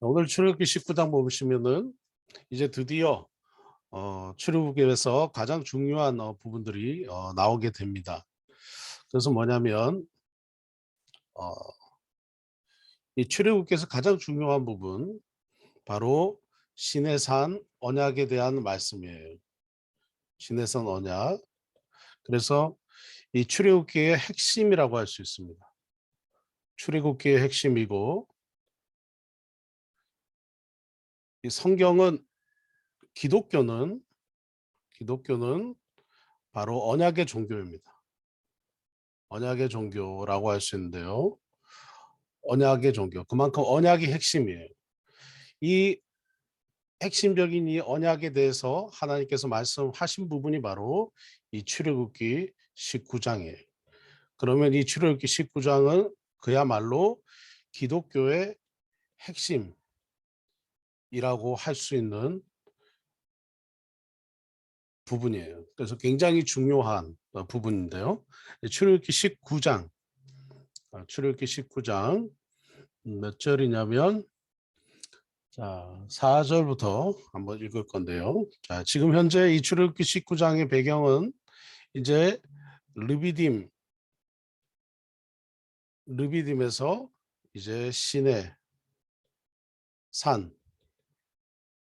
오늘 출애굽기 19장 보시면은 이제 드디어 출애굽기에서 가장 중요한 부분들이 나오게 됩니다. 그래서 뭐냐면 어, 이 출애굽기에서 가장 중요한 부분 바로 신의 산 언약에 대한 말씀이에요. 신의 산 언약. 그래서 이 출애굽기의 핵심이라고 할 수 있습니다. 출애굽기의 핵심이고 이 성경은 기독교는 기독교는 바로 언약의 종교입니다. 언약의 종교라고 할 수 있는데요. 언약의 종교. 그만큼 언약이 핵심이에요. 이 핵심적인 이 언약에 대해서 하나님께서 말씀하신 부분이 바로 이 출애굽기 19장이에요. 그러면 이 출애굽기 19장은 그야말로 기독교의 핵심이라고 할 수 있는 부분이에요. 그래서 굉장히 중요한 부분인데요. 출애굽기 19장, 출애굽기 19장 몇 절이냐면 자, 4절부터 한번 읽을 건데요. 자, 지금 현재 이 출애굽기 19장의 배경은 이제 르비딤, 르비딤에서 이제 시내 산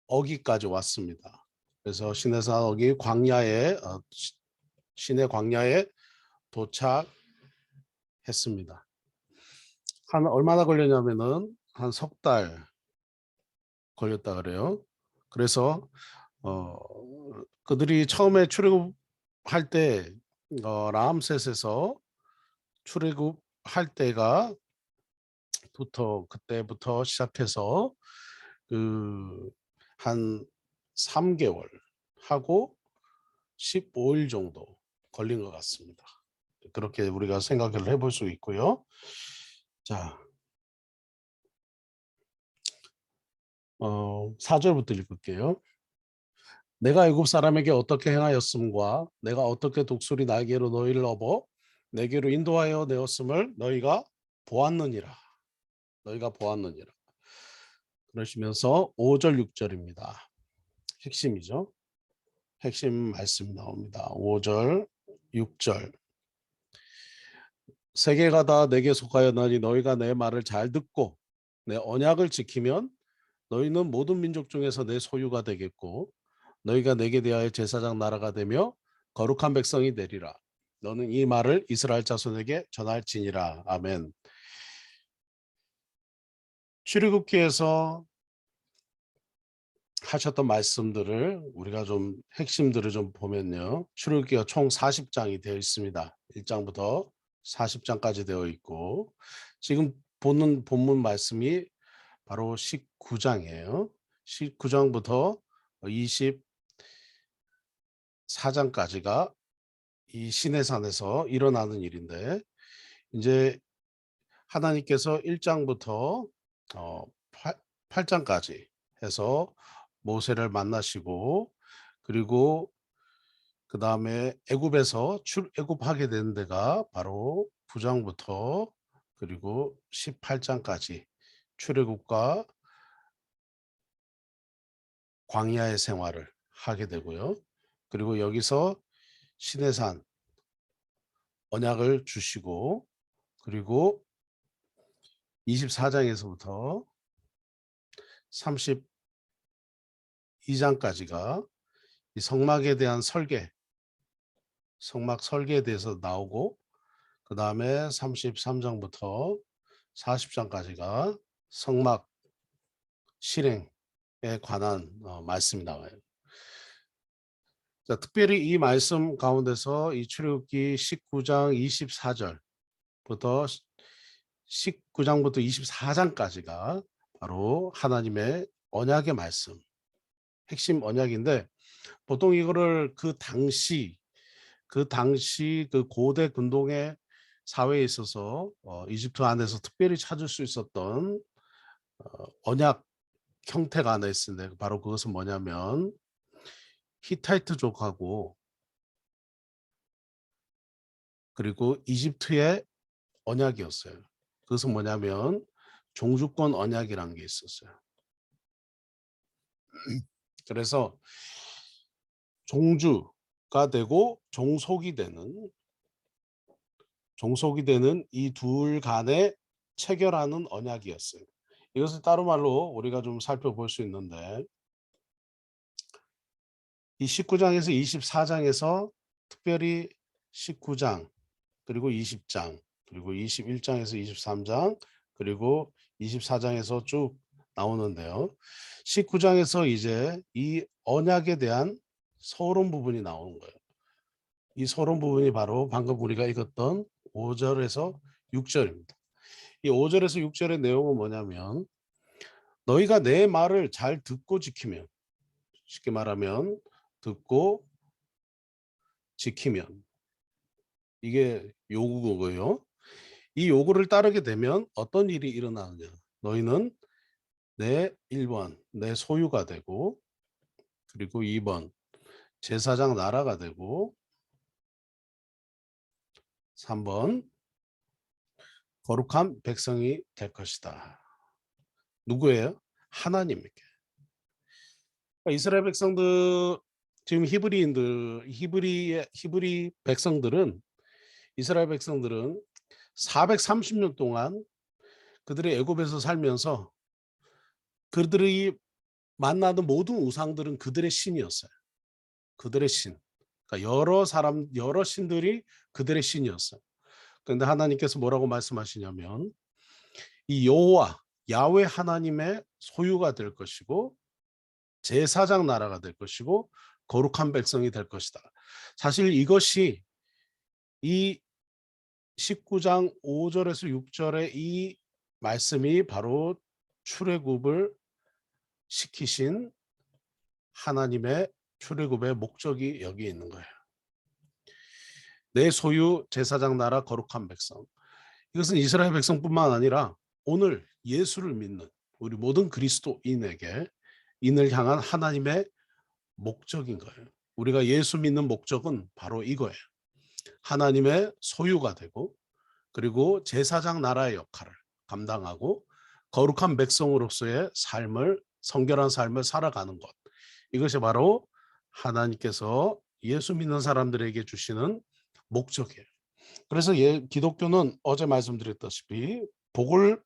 어기까지 왔습니다. 그래서 시내 산 어기 광야에 시내 광야에 도착했습니다. 한 얼마나 걸렸냐면은 한 석 달 걸렸다 그래요. 그래서 어 그들이 처음에 출애굽할 때 라암셋에서 출애굽할 때가 그때부터 시작해서 그 한 3개월 하고 15일 정도 걸린 것 같습니다. 그렇게 우리가 생각을 해볼 수 있고요. 자, 4절부터 읽을게요. 내가 애굽 사람에게 어떻게 행하였음과 내가 어떻게 독수리 날개로 너희를 업어 내게로 인도하여 내었음을 너희가 보았느니라. 너희가 보았느니라. 그러시면서 5절 6절입니다. 핵심이죠. 핵심 말씀 나옵니다. 5절 6절. 세계가 다 내게 속하였나니 너희가 내 말을 잘 듣고 내 언약을 지키면 너희는 모든 민족 중에서 내 소유가 되겠고 너희가 내게 대하여 제사장 나라가 되며 거룩한 백성이 되리라. 너는 이 말을 이스라엘 자손에게 전할지니라. 아멘. 출애굽기에서 하셨던 말씀들을 우리가 좀 핵심들을 좀 보면요. 출애굽기가 총 40장이 되어 있습니다. 1장부터 40장까지 되어 있고 지금 보는 본문 말씀이 바로 19장이에요. 19장부터 24장까지가 이 시내산에서 일어나는 일인데 이제 하나님께서 1장부터 8장까지 해서 모세를 만나시고 그리고 그 다음에 애굽에서 출애굽하게 된 데가 바로 9장부터 그리고 18장까지 출애굽과 광야의 생활을 하게 되고요. 그리고 여기서 시내산 언약을 주시고 그리고 24장에서부터 32장까지가 이 성막에 대한 성막 설계에 대해서 나오고 그 다음에 33장부터 40장까지가 성막 실행에 관한 말씀이 나와요. 자, 특별히 이 말씀 가운데서 이 출애굽기 19장 24절부터 19장부터 24장까지가 바로 하나님의 언약의 말씀, 핵심 언약인데 보통 이거를 그 당시 그 고대 근동의 사회에 있어서 이집트 안에서 특별히 찾을 수 있었던 언약 형태가 하나 있는데 바로 그것은 뭐냐면 히타이트족하고 그리고 이집트의 언약이었어요. 그것은 뭐냐면 종주권 언약이라는 게 있었어요. 그래서 종주가 되고 종속이 되는 이 둘 간의 체결하는 언약이었어요. 이것을 따로 말로 우리가 좀 살펴볼 수 있는데 이 19장에서 24장에서 특별히 19장 그리고 20장 그리고 21장에서 23장 그리고 24장에서 쭉 나오는데요. 19장에서 이제 이 언약에 대한 서론 부분이 나오는 거예요. 이 서론 부분이 바로 방금 우리가 읽었던 5절에서 6절입니다. 이 5절에서 6절의 내용은 뭐냐면 너희가 내 말을 잘 듣고 지키면 쉽게 말하면 듣고 지키면 이게 요구고요. 이 요구를 따르게 되면 어떤 일이 일어나느냐. 너희는 내 1번 내 소유가 되고 그리고 2번 제사장 나라가 되고 3번 거룩한 백성이 될 것이다. 누구예요? 하나님에게. 그러니까 이스라엘 백성들 지금 히브리 백성들은 이스라엘 백성들은 430년 동안 그들의 애굽에서 살면서 그들이 만나던 모든 우상들은 그들의 신이었어요. 그들의 신. 그러니까 여러 신들이 그들의 신이었어요. 그런데 하나님께서 뭐라고 말씀하시냐면 이 여호와 야훼 하나님의 소유가 될 것이고 제사장 나라가 될 것이고 거룩한 백성이 될 것이다. 사실 이것이 이 19장 5절에서 6절의 이 말씀이 바로 출애굽을 시키신 하나님의 출애굽의 목적이 여기 있는 거예요. 내 소유 제사장 나라 거룩한 백성. 이것은 이스라엘 백성뿐만 아니라 오늘 예수를 믿는 우리 모든 그리스도인에게 인을 향한 하나님의 목적인 거예요. 우리가 예수 믿는 목적은 바로 이거예요. 하나님의 소유가 되고 그리고 제사장 나라의 역할을 감당하고 거룩한 백성으로서의 삶을 성결한 삶을 살아가는 것. 이것이 바로 하나님께서 예수 믿는 사람들에게 주시는 목적이에요. 그래서 기독교는 어제 말씀드렸다시피 복을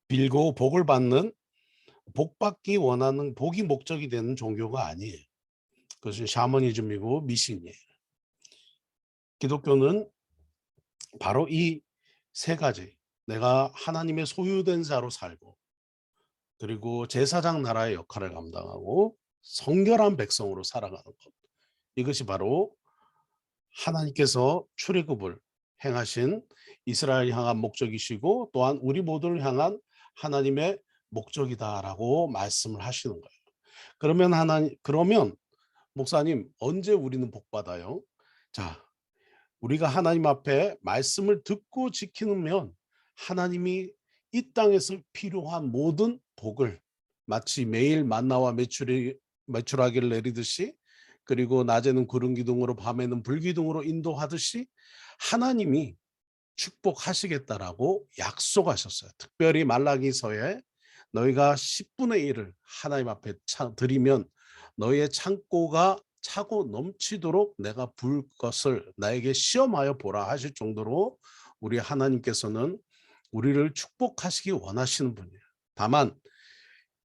빌고 복을 받는 복 받기 원하는 복이 목적이 되는 종교가 아니에요. 그것은 샤머니즘이고 미신이에요. 기독교는 바로 이 세 가지 내가 하나님의 소유된 자로 살고 그리고 제사장 나라의 역할을 감당하고 성결한 백성으로 살아가는 것. 이것이 바로 하나님께서 출애굽을 행하신 이스라엘 향한 목적이시고 또한 우리 모두를 향한 하나님의 목적이다라고 말씀을 하시는 거예요. 그러면 목사님 언제 우리는 복 받아요? 자, 우리가 하나님 앞에 말씀을 듣고 지키면 하나님이 이 땅에서 필요한 모든 복을 마치 매일 만나와 메추라기를 내리듯이 그리고 낮에는 구름 기둥으로 밤에는 불 기둥으로 인도하듯이 하나님이 축복하시겠다라고 약속하셨어요. 특별히 말라기서에 너희가 10분의 1을 하나님 앞에 드리면 너희의 창고가 차고 넘치도록 내가 부을 것을 나에게 시험하여 보라 하실 정도로 우리 하나님께서는 우리를 축복하시기 원하시는 분이에요. 다만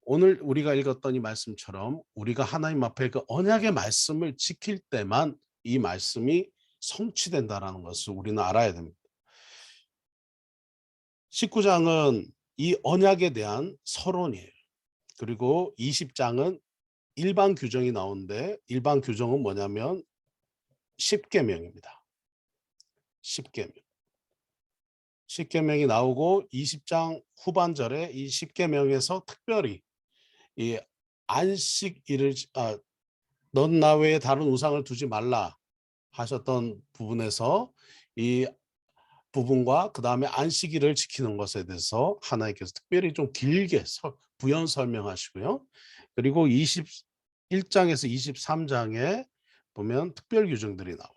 오늘 우리가 읽었던 이 말씀처럼 우리가 하나님 앞에 그 언약의 말씀을 지킬 때만 이 말씀이 성취된다라는 것을 우리는 알아야 됩니다. 19장은 이 언약에 대한 서론이에요. 그리고 20장은 일반 규정이 나오는데 일반 규정은 뭐냐면 10계명입니다. 10계명. 10계명이 나오고 20장 후반절에 이 10계명에서 특별히 이 안식일을 넌 나 외에 다른 우상을 두지 말라 하셨던 부분에서 이 부분과 그 다음에 안식일을 지키는 것에 대해서 하나님께서 특별히 좀 길게 부연 설명하시고요. 그리고 21장에서 23장에 보면 특별 규정들이 나와요.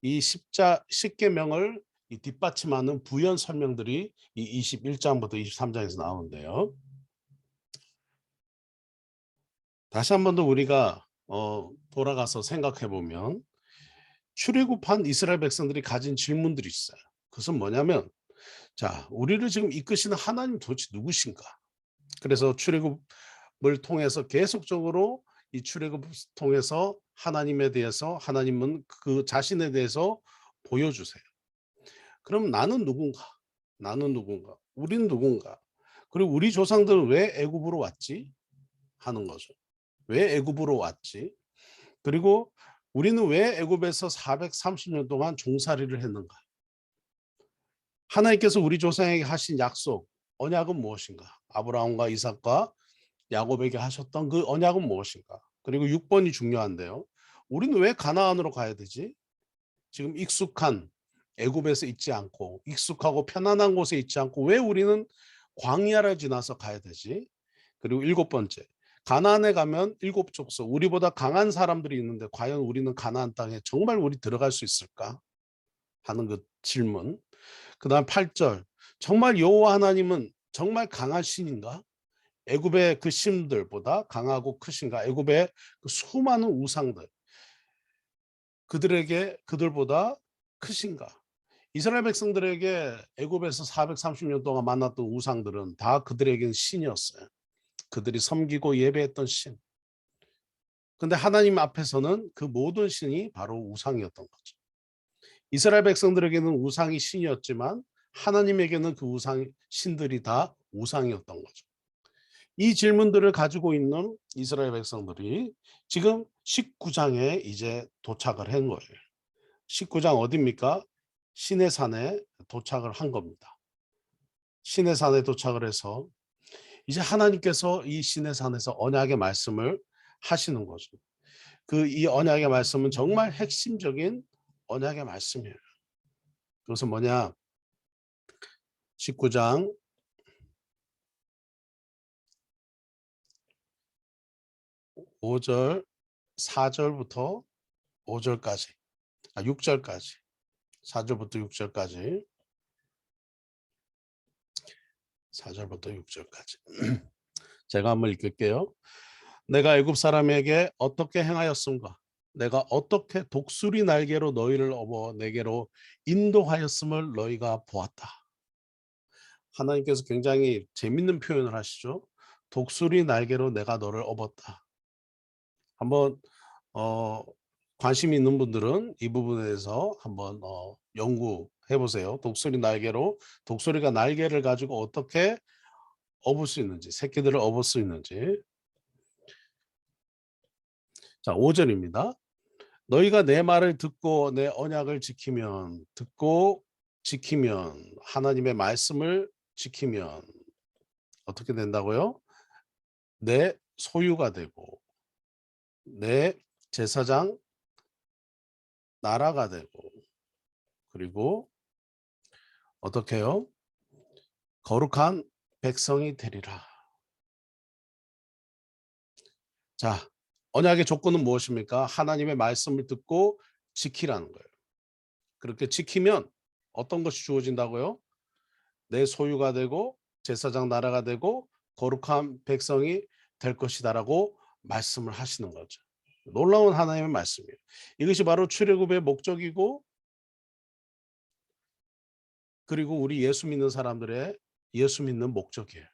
이 10계명을 뒷받침하는 부연 설명들이 이 21장부터 23장에서 나오는데요. 다시 한 번 더 우리가 돌아가서 생각해 보면 출애굽한 이스라엘 백성들이 가진 질문들이 있어요. 그것은 뭐냐면 자, 우리를 지금 이끄시는 하나님 도대체 누구신가? 그래서 출애굽을 통해서 계속적으로 이 출애굽을 통해서 하나님에 대해서 하나님은 그 자신에 대해서 보여주세요. 그럼 나는 누군가? 나는 누군가? 우리는 누군가? 그리고 우리 조상들은 왜 애굽으로 왔지? 하는 거죠. 왜 애굽으로 왔지? 그리고 우리는 왜 애굽에서 430년 동안 종살이를 했는가? 하나님께서 우리 조상에게 하신 약속, 언약은 무엇인가? 아브라함과 이삭과 야곱에게 하셨던 그 언약은 무엇인가? 그리고 6번이 중요한데요. 우리는 왜 가나안으로 가야 되지? 지금 익숙한 애굽에서 있지 않고 익숙하고 편안한 곳에 있지 않고 왜 우리는 광야를 지나서 가야 되지? 그리고 7번째, 가나안에 가면 7족속 우리보다 강한 사람들이 있는데 과연 우리는 가나안 땅에 정말 우리 들어갈 수 있을까? 하는 그 질문. 그다음 8절, 정말 여호와 하나님은 정말 강하신인가? 애굽의 그 신들보다 강하고 크신가? 애굽의 그 수많은 우상들 그들보다 크신가? 이스라엘 백성들에게 애굽에서 430년 동안 만났던 우상들은 다 그들에게는 신이었어요. 그들이 섬기고 예배했던 신. 근데 하나님 앞에서는 그 모든 신이 바로 우상이었던 거죠. 이스라엘 백성들에게는 우상이 신이었지만 하나님에게는 그 우상 신들이 다 우상이었던 거죠. 이 질문들을 가지고 있는 이스라엘 백성들이 지금 19장에 이제 도착을 한 거예요. 19장 어디입니까? 시내산에 도착을 한 겁니다. 시내산에 도착을 해서 이제 하나님께서 이 시내산에서 언약의 말씀을 하시는 거죠. 그 이 언약의 말씀은 정말 핵심적인 언약의 말씀이에요. 그것은 뭐냐? 19장 5절, 4절부터 5절까지, 6절까지, 4절부터 6절까지, 4절부터 6절까지. 제가 한번 읽을게요. 내가 애굽 사람에게 어떻게 행하였음과 내가 어떻게 독수리 날개로 너희를 업어 내게로 인도하였음을 너희가 보았다. 하나님께서 굉장히 재밌는 표현을 하시죠. 독수리 날개로 내가 너를 업었다. 한번 어, 관심 있는 분들은 이 부분에 대해서 한번 연구해 보세요. 독수리가 날개를 가지고 어떻게 업을 수 있는지, 새끼들을 업을 수 있는지. 자, 5절입니다. 너희가 내 말을 듣고 내 언약을 지키면 하나님의 말씀을 지키면 어떻게 된다고요? 내 소유가 되고 내 제사장 나라가 되고 그리고 어떻게 해요? 거룩한 백성이 되리라. 자, 언약의 조건은 무엇입니까? 하나님의 말씀을 듣고 지키라는 거예요. 그렇게 지키면 어떤 것이 주어진다고요? 내 소유가 되고 제사장 나라가 되고 거룩한 백성이 될 것이다라고 말씀을 하시는 거죠. 놀라운 하나님의 말씀이에요. 이것이 바로 출애굽의 목적이고 그리고 우리 예수 믿는 사람들의 예수 믿는 목적이에요.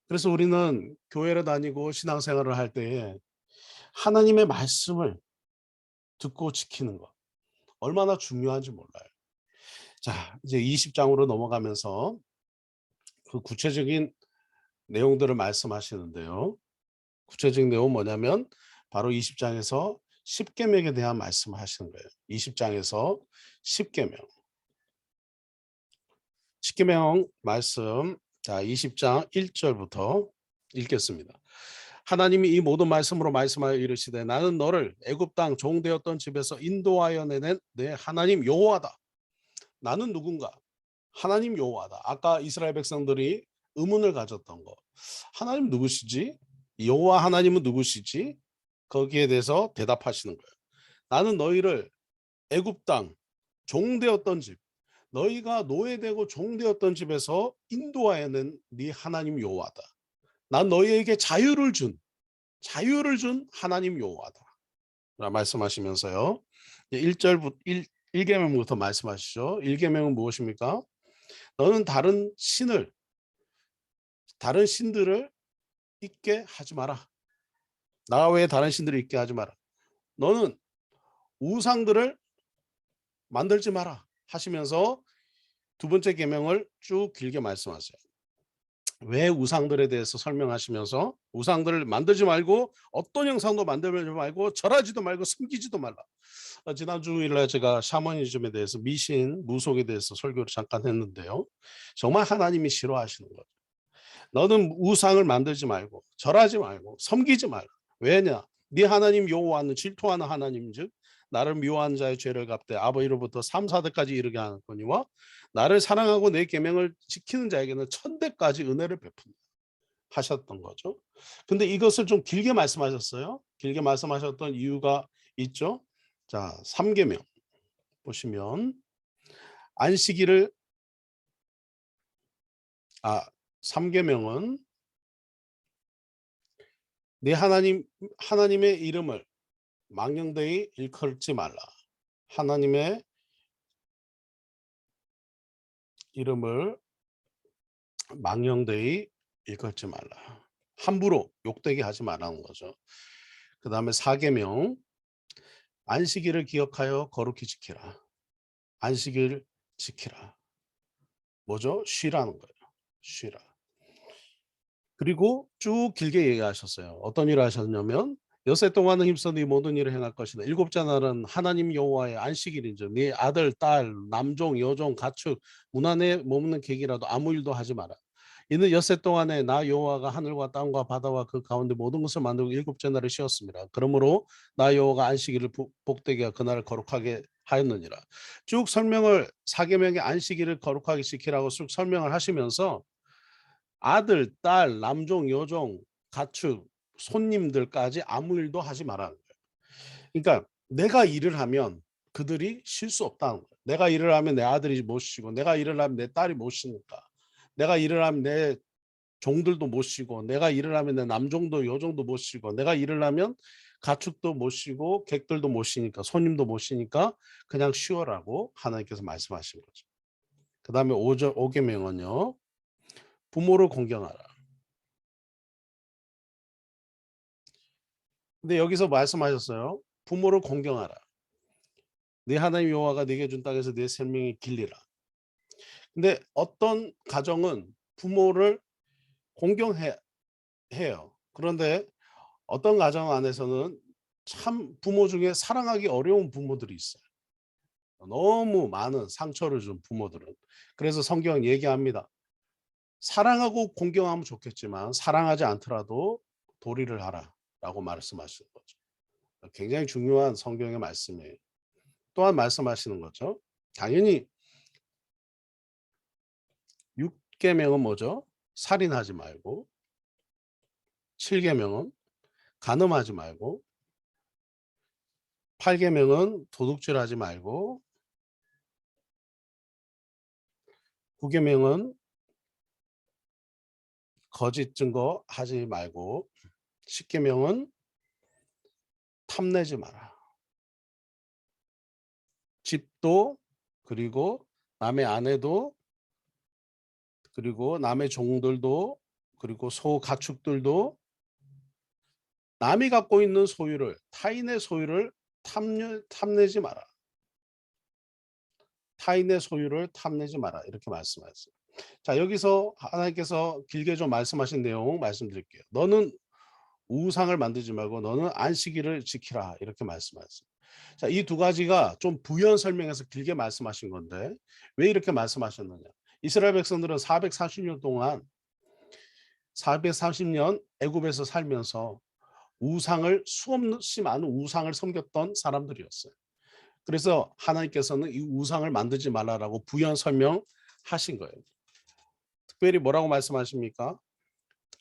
그래서 우리는 교회를 다니고 신앙생활을 할 때에 하나님의 말씀을 듣고 지키는 것 얼마나 중요한지 몰라요. 자, 이제 20장으로 넘어가면서 그 구체적인 내용들을 말씀하시는데요. 구체적인 내용은 뭐냐면 바로 20장에서 10계명에 대한 말씀을 하시는 거예요. 20장에서 10계명. 10계명 말씀. 자, 20장 1절부터 읽겠습니다. 하나님이 이 모든 말씀으로 말씀하여 이르시되 나는 너를 애굽 땅 종되었던 집에서 인도하여 내낸 내 하나님 여호와다. 나는 누군가? 하나님 여호와다. 아까 이스라엘 백성들이 의문을 가졌던 거. 하나님 누구시지? 여호와 하나님은 누구시지? 거기에 대해서 대답하시는 거예요. 나는 너희를 애굽 땅 종되었던 집, 너희가 노예되고 종되었던 집에서 인도하여 낸 네 하나님 여호와다. 난 너희에게 자유를 준 자유를 준 하나님 여호와다. 말씀하시면서요. 1절부터 1계명부터 말씀하시죠. 1계명은 무엇입니까? 너는 다른 신들을 있게 하지 마라. 나 외에 다른 신들을 있게 하지 마라. 너는 우상들을 만들지 마라 하시면서 두 번째 계명을 쭉 길게 말씀하세요. 왜 우상들에 대해서 설명하시면서 우상들을 만들지 말고 어떤 형상도 만들지 말고 절하지도 말고 숨기지도 말라. 지난 주일날 제가 샤머니즘에 대해서 미신, 무속에 대해서 설교를 잠깐 했는데요. 정말 하나님이 싫어하시는 거죠. 너는 우상을 만들지 말고 절하지 말고 섬기지 말라. 왜냐? 네 하나님 여호와는 질투하는 하나님 즉 나를 미워하는 자의 죄를 갚되 아버지로부터 3, 4대까지 이르게 하거니와 나를 사랑하고 내 계명을 지키는 자에게는 1000대까지 은혜를 베푼다 하셨던 거죠. 근데 이것을 좀 길게 말씀하셨어요. 길게 말씀하셨던 이유가 있죠. 자, 3계명 보시면 안식일을 3계명은 네 하나님의 이름을 망령되이 일컬지 말라. 하나님의 이름을 망령되이 일컬지 말라. 함부로 욕되게 하지 말라는 거죠. 그 다음에 4계명 안식일을 기억하여 거룩히 지키라. 안식일 지키라. 뭐죠? 쉬라는 거예요. 쉬라. 그리고 쭉 길게 얘기하셨어요. 어떤 일을 하셨냐면 여세 동안은 힘써 네 모든 일을 행할 것이다. 일곱째 날은 하나님 여호와의 안식일이죠. 네 아들, 딸, 남종, 여종, 가축, 문 안에 머무는 객이라도 아무 일도 하지 마라. 이는 엿새 동안에 나 여호와가 하늘과 땅과 바다와 그 가운데 모든 것을 만들고 일곱째 날을 쉬었습니다. 그러므로 나 여호와가 안식일을 복되게 하여 그날을 거룩하게 하였느니라. 쭉 설명을 사계명의 안식일을 거룩하게 지키라고 쭉 설명을 하시면서 아들, 딸, 남종, 여종, 가축, 손님들까지 아무 일도 하지 말라는 거예요. 그러니까 내가 일을 하면 그들이 쉴 수 없다는 거예요. 내가 일을 하면 내 아들이 못 쉬고 내가 일을 하면 내 딸이 못 쉬니까 내가 일을 하면 내 종들도 못 쉬고 내가 일을 하면 내 남종도 여종도 못 쉬고 내가 일을 하면 가축도 못 쉬고 객들도 못 쉬니까 손님도 못 쉬니까 그냥 쉬어라고 하나님께서 말씀하신 거죠. 그 다음에 5계명은요. 부모를 공경하라. 근데 여기서 말씀하셨어요. 부모를 공경하라. 네 하나님 여호와가 네게 준 땅에서 네 생명이 길리라. 근데 어떤 가정은 부모를 공경해 해요. 그런데 어떤 가정 안에서는 참 부모 중에 사랑하기 어려운 부모들이 있어요. 너무 많은 상처를 준 부모들은. 그래서 성경은 얘기합니다. 사랑하고 공경하면 좋겠지만 사랑하지 않더라도 도리를 하라라고 말씀하시는 거죠. 굉장히 중요한 성경의 말씀이에요. 또한 말씀하시는 거죠. 당연히 6계명은 뭐죠? 살인하지 말고 7계명은 간음하지 말고 8계명은 도둑질하지 말고 9계명은 거짓 증거하지 말고 10계명은 탐내지 마라. 집도 그리고 남의 아내도 그리고 남의 종들도 그리고 소 가축들도 남이 갖고 있는 소유를 타인의 소유를 탐내지 마라. 타인의 소유를 탐내지 마라. 이렇게 말씀하셨어요. 자, 여기서 하나님께서 길게 좀 말씀하신 내용 말씀드릴게요. 너는 우상을 만들지 말고 너는 안식일을 지키라. 이렇게 말씀하셨어요. 자, 이 두 가지가 좀 부연 설명해서 길게 말씀하신 건데 왜 이렇게 말씀하셨느냐? 이스라엘 백성들은 430년 동안 430년 애굽에서 살면서 수없이 많은 우상을 섬겼던 사람들이었어요. 그래서 하나님께서는 이 우상을 만들지 말라라고 부연 설명하신 거예요. 특별히 뭐라고 말씀하십니까?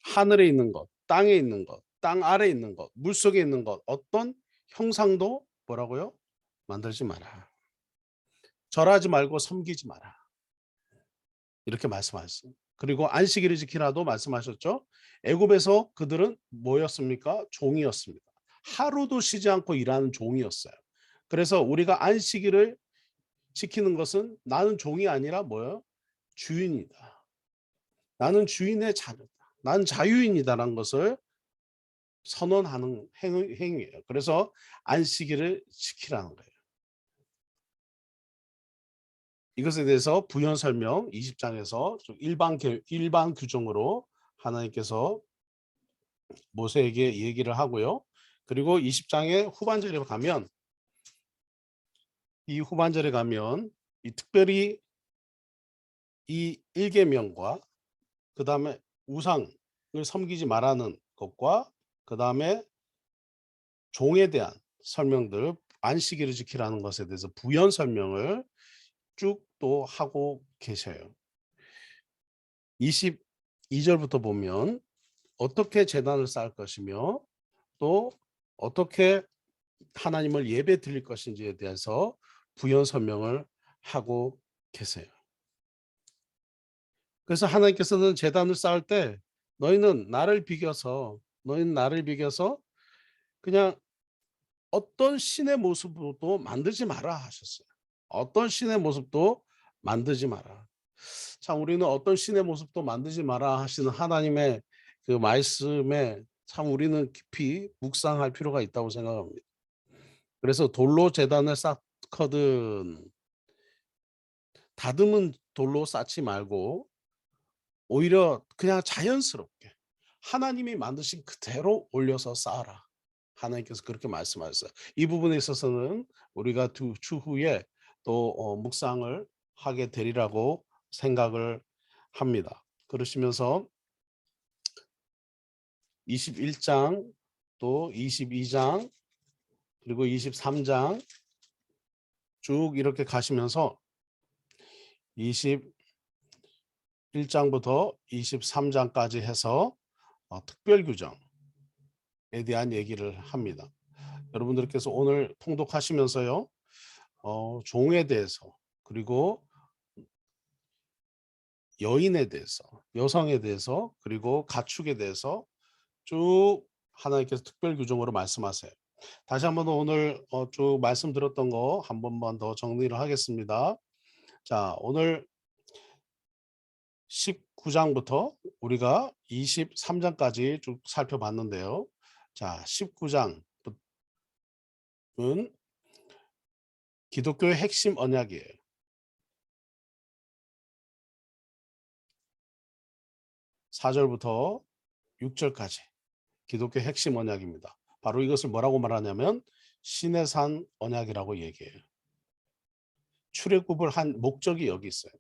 하늘에 있는 것, 땅에 있는 것, 땅 아래에 있는 것, 물속에 있는 것, 어떤 형상도 뭐라고요? 만들지 마라. 절하지 말고 섬기지 마라. 이렇게 말씀하셨어요. 그리고 안식일을 지키라도 말씀하셨죠. 애굽에서 그들은 뭐였습니까? 종이었습니다. 하루도 쉬지 않고 일하는 종이었어요. 그래서 우리가 안식일을 지키는 것은 나는 종이 아니라 뭐예요? 주인이다. 나는 주인의 자녀다. 나는 자유인이다라는 것을 선언하는 행위예요. 그래서 안식일을 지키라는 거예요. 이것에 대해서 부연 설명 20장에서 일반 규정으로 하나님께서 모세에게 얘기를 하고요. 그리고 20장의 후반절에 가면 이 특별히 이 일계명과 그다음에 우상을 섬기지 말라는 것과 그다음에 종에 대한 설명들 안식일을 지키라는 것에 대해서 부연 설명을 쭉 또 하고 계셔요. 22절부터 보면 어떻게 제단을 쌓을 것이며 또 어떻게 하나님을 예배 드릴 것인지에 대해서 부연 설명을 하고 계세요. 그래서 하나님께서는 제단을 쌓을 때 너희는 나를 비겨서 그냥 어떤 신의 모습도 만들지 마라 하셨어요. 어떤 신의 모습도 만들지 마라. 참 우리는 어떤 신의 모습도 만들지 마라 하시는 하나님의 그 말씀에 참 우리는 깊이 묵상할 필요가 있다고 생각합니다. 그래서 돌로 제단을 쌓거든 다듬은 돌로 쌓지 말고 오히려 그냥 자연스럽게 하나님이 만드신 그대로 올려서 쌓아라. 하나님께서 그렇게 말씀하셨어요. 이 부분에 있어서는 우리가 추후에 또 묵상을 하게 되리라고 생각을 합니다. 그러시면서 21장 또 22장 그리고 23장 쭉 이렇게 가시면서 21장부터 23장까지 해서 특별 규정에 대한 얘기를 합니다. 여러분들께서 오늘 통독하시면서요. 종에 대해서 그리고 여인에 대해서 여성에 대해서 그리고 가축에 대해서 쭉 하나님께서 특별 규정으로 말씀하세요. 다시 한번 오늘 쭉 말씀드렸던 거 한 번만 더 정리를 하겠습니다. 자, 오늘 19장부터 우리가 23장까지 쭉 살펴봤는데요. 자, 19장은 기독교의 핵심 언약이에요. 4절부터 6절까지 기독교 핵심 언약입니다. 바로 이것을 뭐라고 말하냐면 신의 산 언약이라고 얘기해요. 출애굽을 한 목적이 여기 있어요.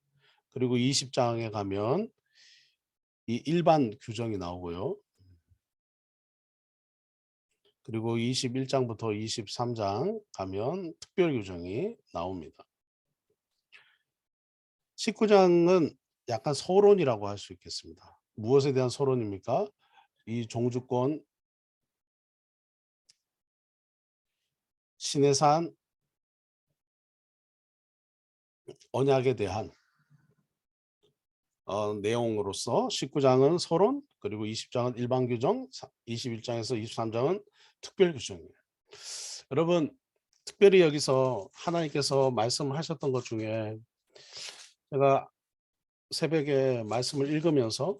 그리고 20장에 가면 이 일반 규정이 나오고요. 그리고 21장부터 23장 가면 특별 규정이 나옵니다. 19장은 약간 서론이라고 할 수 있겠습니다. 무엇에 대한 서론입니까? 이 종주권 신의 산 언약에 대한 내용으로서 19장은 서론 그리고 20장은 일반 규정 21장에서 23장은 특별 규정이에요. 여러분 특별히 여기서 하나님께서 말씀하셨던 것 중에 제가 새벽에 말씀을 읽으면서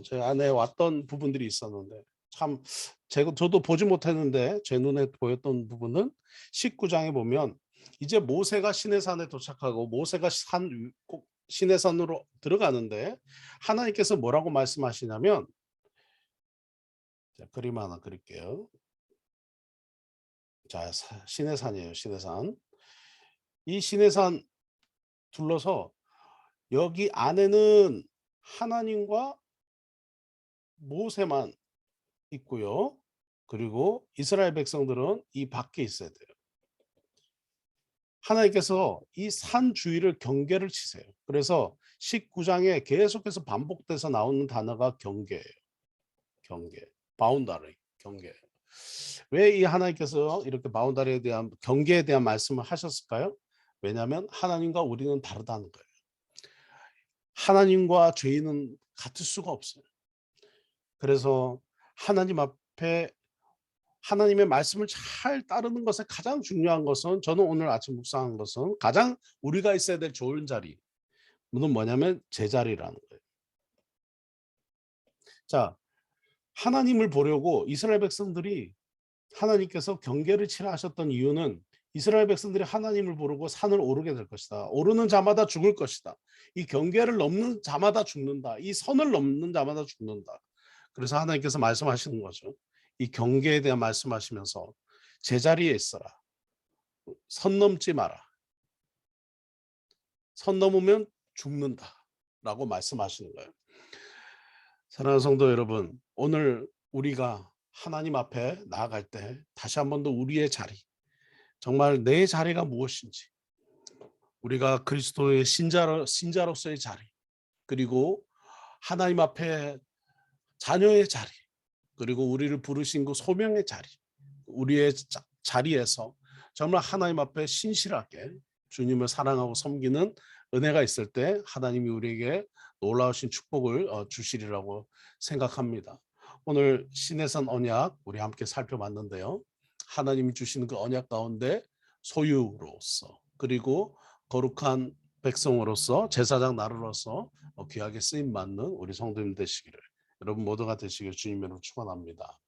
제 안에 왔던 부분들이 있었는데 참 저도 보지 못했는데 제 눈에 보였던 부분은 19장에 보면 이제 모세가 시내산에 도착하고 모세가 시내산으로 들어가는데 하나님께서 뭐라고 말씀하시냐면 자, 그림 하나 그릴게요. 자, 시내산이에요. 시내산. 이 시내산 둘러서 여기 안에는 하나님과 모세만 있고요. 그리고 이스라엘 백성들은 이 밖에 있어야 돼요. 하나님께서 이 산 주위를 경계를 치세요. 그래서 19장에 계속해서 반복돼서 나오는 단어가 경계예요. 경계. 바운다리. 경계. 왜 이 하나님께서 이렇게 바운다리에 대한 경계에 대한 말씀을 하셨을까요? 왜냐하면 하나님과 우리는 다르다는 거예요. 하나님과 죄인은 같을 수가 없어요. 그래서 하나님 앞에 하나님의 말씀을 잘 따르는 것에 가장 중요한 것은, 저는 오늘 아침 묵상한 것은 가장 우리가 있어야 될 좋은 자리, 는 뭐냐면 제자리라는 거예요. 자, 하나님을 보려고 이스라엘 백성들이, 하나님께서 경계를 치라 하셨던 이유는 이스라엘 백성들이 하나님을 부르고 산을 오르게 될 것이다. 오르는 자마다 죽을 것이다. 이 경계를 넘는 자마다 죽는다. 이 선을 넘는 자마다 죽는다. 그래서 하나님께서 말씀하시는 거죠. 이 경계에 대한 말씀하시면서 제자리에 있어라. 선 넘지 마라. 선 넘으면 죽는다라고 말씀하시는 거예요. 사랑하는 성도 여러분, 오늘 우리가 하나님 앞에 나아갈 때 다시 한 번 더 우리의 자리, 정말 내 자리가 무엇인지, 우리가 그리스도의 신자로서의 자리, 그리고 하나님 앞에 자녀의 자리, 그리고 우리를 부르신 그 소명의 자리, 우리의 자리에서 정말 하나님 앞에 신실하게 주님을 사랑하고 섬기는 은혜가 있을 때 하나님이 우리에게 놀라우신 축복을 주시리라고 생각합니다. 오늘 신의 산 언약 우리 함께 살펴봤는데요. 하나님이 주시는 그 언약 가운데 소유로서, 그리고 거룩한 백성으로서, 제사장 나루로서 귀하게 쓰임 받는 우리 성도님 되시기를, 여러분 모두가 되시길 주님으로 축원합니다.